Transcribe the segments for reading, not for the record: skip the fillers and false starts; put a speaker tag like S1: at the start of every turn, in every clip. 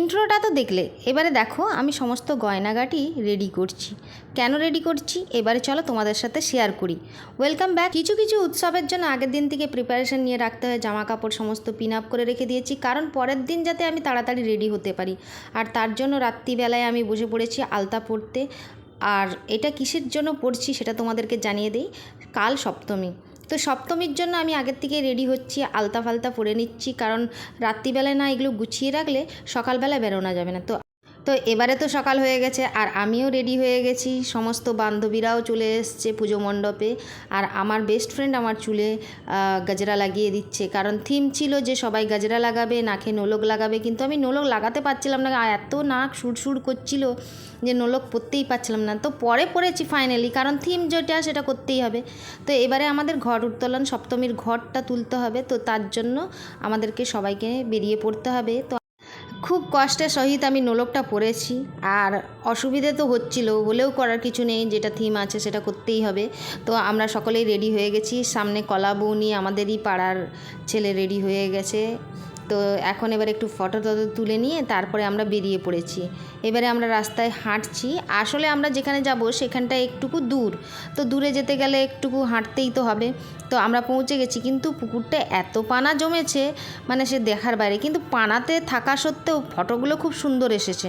S1: ইন্ট্রোটা তো দেখলে, এবারে দেখো আমি সমস্ত গয়নাগাটি রেডি করছি। কেন রেডি করছি এবারে চলো তোমাদের সাথে শেয়ার করি। Welcome back. কিছু কিছু উৎসবের জন্য আগের দিন থেকে প্রিপারেশন নিয়ে রাখতে হয়, জামা কাপড় সমস্ত পিন আপ করে রেখে দিয়েছি, কারণ পরের দিন যাতে আমি তাড়াতাড়ি রেডি হতে পারি। আর তার জন্য রাত্রিবেলায় আমি বসে পড়েছি আলতা পরতে। আর এটা কিসের জন্য পড়ছি সেটা তোমাদেরকে জানিয়ে দিই। কাল সপ্তমী, তো সপ্তমীর জন্য আমি আগের থেকে রেডি হচ্ছি, আলতা ফালতা পরে নিচ্ছি, কারণ রাত্রিবেলায় না এগুলো গুছিয়ে রাখলে সকালবেলা বেরোনো যাবে না। তো এবারে তো সকাল হয়ে গেছে আর আমিও রেডি হয়ে গেছি, সমস্ত বান্ধবীরাও চলে এসছে পুজো মণ্ডপে। আর আমার বেস্ট ফ্রেন্ড আমার চুলে গজরা লাগিয়ে দিচ্ছে, কারণ থিম ছিল যে সবাই গজরা লাগাবে, নাকে নোলক লাগাবে, কিন্তু আমি নোলক লাগাতে পারছিলাম না, এত নাক সুরসুর করছিল যে নোলক পরতেই পারছিলাম না। তো পরে পরেছি ফাইনালি, কারণ থিম যেটা সেটা করতেই হবে। তো এবারে আমাদের ঘট উত্তোলন, সপ্তমীর ঘটটা তুলতে হবে, তো তার জন্য আমাদেরকে সবাইকে বেরিয়ে পড়তে হবে। তো খুব কষ্টের সহিত আমি নোলকটা পরেছি, আর অসুবিধে তো হচ্ছিল, হলেও করার কিছু নেই, যেটা থিম আছে সেটা করতেই হবে। তো আমরা সকলেই রেডি হয়ে গেছি, সামনে কলা বউ নিয়ে আমাদেরই পাড়ার ছেলে রেডি হয়ে গেছে। তো এখন এবার একটু ফটো তুলে নিয়ে তারপরে আমরা বেরিয়ে পড়েছি। এবারে আমরা রাস্তায় হাঁটছি, আসলে আমরা যেখানে যাব সেখানটা একটুকু দূর, তো দূরে যেতে গেলে একটুকু হাঁটতেই তো হবে। তো আমরা পৌঁছে গেছি, কিন্তু পুকুরটা এত পানা জমেছে মানে সে দেখার বাইরে, কিন্তু পানাতে থাকা সত্ত্বেও ফটোগুলো খুব সুন্দর এসেছে।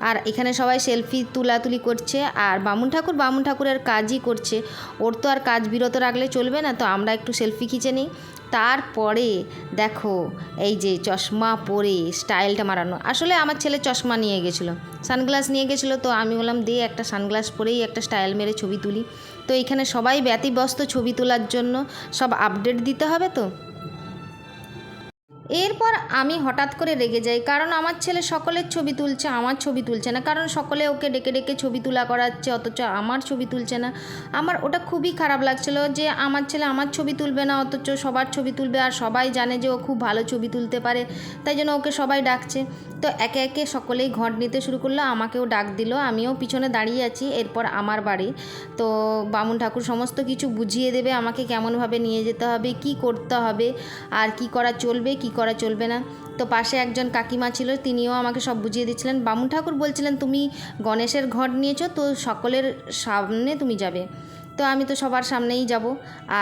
S1: আর এখানে সবাই সেলফি তুলাতুলি করছে, আর বামুন ঠাকুরের কাজই করছে, ওর তো আর কাজ বিরত রাখলে চলবে না, তো আমরা একটু সেলফি খিচে নিই। তারপরে দেখো এই যে চশমা পরে স্টাইলটা মারানো, আসলে আমার ছেলে চশমা নিয়ে গেছিলো, সানগ্লাস নিয়ে গেছিলো, তো আমি বললাম দে একটা সানগ্লাস পরেই একটা স্টাইল মেরে ছবি তুলি। তো এখানে সবাই ব্যতিব্যস্ত ছবি তোলার জন্য, সব আপডেট দিতে হবে। তো এরপর আমি হঠাৎ করে রেগে যাই, কারণ আমার ছেলে সকলের ছবি তুলছে, আমার ছবি তুলছে না, কারণ সকলে ওকে ডেকে ডেকে ছবি তোলা করাচ্ছে, অথচ আমার ছবি তুলছে না। আমার ওটা খুবই খারাপ লাগছিল যে আমার ছেলে আমার ছবি তুলবে না, অথচ সবার ছবি তুলবে, আর সবাই জানে যে ও খুব ভালো ছবি তুলতে পারে, তাই জন্য ওকে সবাই ডাকছে। তো একে একে সকলেই ঘট নিতে শুরু করলো, আমাকেও ডাক দিল, আমিও পিছনে দাঁড়িয়ে আছি। এরপর আমার বাড়ি, তো বামুন ঠাকুর সমস্ত কিছু বুঝিয়ে দেবে আমাকে, কেমনভাবে নিয়ে যেতে হবে, কি করতে হবে, আর কি করা চলবে কি করা চলবে না। তো পাশে একজন কাকিমা ছিল, তিনিও আমাকে সব বুঝিয়ে দিচ্ছিলেন। বামুন ঠাকুর বলছিলেন তুমি গণেশের ঘট নিয়েছো, তো সকলের সামনে তুমি যাবে। তো আমি তো সবার সামনেই যাব,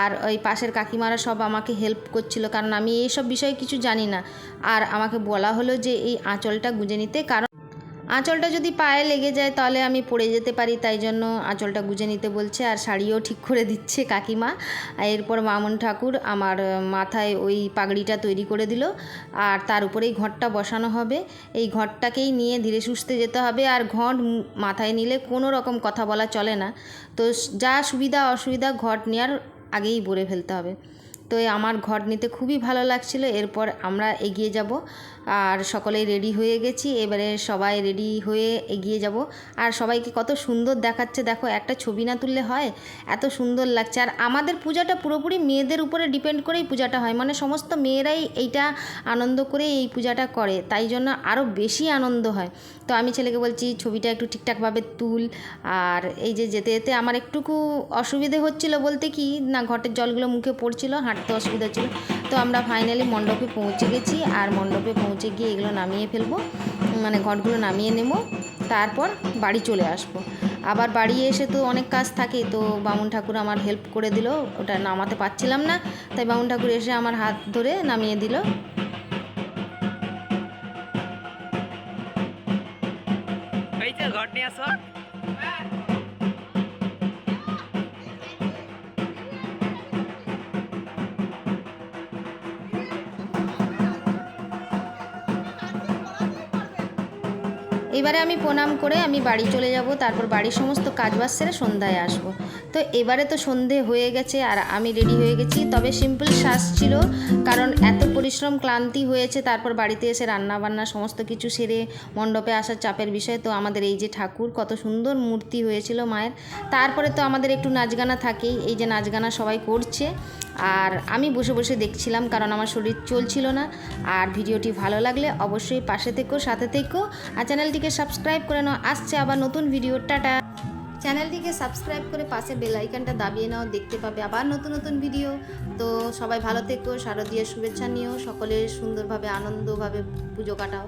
S1: আর ওই পাশের কাকিমারা সব আমাকে হেল্প করছিল, কারণ আমি এইসব বিষয়ে কিছু জানি না। আর আমাকে বলা হলো যে এই আঁচলটা গুঁজে নিতে, কারণ আঁচলটা যদি পায়ে লেগে যায় তাহলে আমি পড়ে যেতে পারি, তাই জন্য আঁচলটা গুঁজে নিতে বলছে, আর শাড়িও ঠিক করে দিচ্ছে কাকিমা। এরপর বামুন ঠাকুর আমার মাথায় ওই পাগড়িটা তৈরি করে দিল, আর তার উপরেই ঘটটা বসানো হবে। এই ঘটটাকেই নিয়ে ধীরে সুস্থে যেতে হবে, আর ঘট মাথায় নিলে কোনো রকম কথা বলা চলে না। তো যা সুবিধা অসুবিধা ঘট নেওয়ার আগেই বলে ফেলতে হবে। তো আমার ঘট নিতে খুবই ভালো লাগছিল। এরপর আমরা এগিয়ে যাব, আর সকলেই রেডি হয়ে গেছি, এবারে সবাই রেডি হয়ে এগিয়ে যাব। আর সবাইকে কত সুন্দর দেখাচ্ছে দেখো, একটা ছবি না তুললে হয়, এত সুন্দর লাগছে। আর আমাদের পূজাটা পুরোপুরি মেয়েদের উপরে ডিপেন্ড করেই পূজাটা হয়, মানে সমস্ত মেয়েরাই এইটা আনন্দ করে এই পূজাটা করে, তাই জন্য আরও বেশি আনন্দ হয়। তো আমি ছেলেকে বলছি ছবিটা একটু ঠিকঠাকভাবে তুল। আর এই যে যেতে যেতে আমার একটুকু অসুবিধে হচ্ছিল, বলতে কি না ঘটের জলগুলো মুখে পড়ছিল, হাঁটতে অসুবিধা ছিল। তো আমরা ফাইনালি মণ্ডপে পৌঁছে গেছি, আর মণ্ডপে পৌঁছে গিয়ে এগুলো নামিয়ে ফেলবো, মানে ঘটগুলো নামিয়ে নেব, তারপর বাড়ি চলে আসবো। আবার বাড়ি এসে তো অনেক কাজ থাকে, তো বামুন ঠাকুর আমার হেল্প করে দিল, ওটা নামাতে পারছিলাম না, তাই বামুন ঠাকুর এসে আমার হাত ধরে নামিয়ে দিল।
S2: ঘট নিয়ে আসো।
S1: এবারে আমি প্রণাম করে আমি বাড়ি চলে যাব, তারপর বাড়ির সমস্ত কাজবাজ সেরে সন্ধ্যায় আসব। তো এবারে তো সন্ধে হয়ে গেছে আর আমি রেডি হয়ে গেছি, তবে সিম্পল সাজ ছিল, কারণ এত পরিশ্রম ক্লান্তি হয়েছে, তারপর বাড়িতে এসে রান্না বান্না সমস্ত কিছু সেরে মণ্ডপে আসার চাপের বিষয়। তো আমাদের এই যে ঠাকুর, কত সুন্দর মূর্তি হয়েছিল মায়ের। তারপরে তো আমাদের একটু নাচগানা থাকেই, এই যে নাচগানা সবাই করছে, আর আমি বসে বসে দেখছিলাম, কারণ আমার শরীর চলছিল না। আর ভিডিওটি ভালো লাগলে অবশ্যই পাশে থেকো, সাথে থেকো, আর চ্যানেলটিকে সাবস্ক্রাইব করে নাও। আসছে আবার নতুন ভিডিও, টাটা। চ্যানেলটিকে সাবস্ক্রাইব করে পাশে বেল আইকনটা দাবিয়ে নাও, দেখতে পাবে আবার নতুন নতুন ভিডিও। তো সবাই ভালো থেকো, শারদীয়ার শুভেচ্ছা নিও, সকলে সুন্দরভাবে আনন্দভাবে পুজো কাটাও।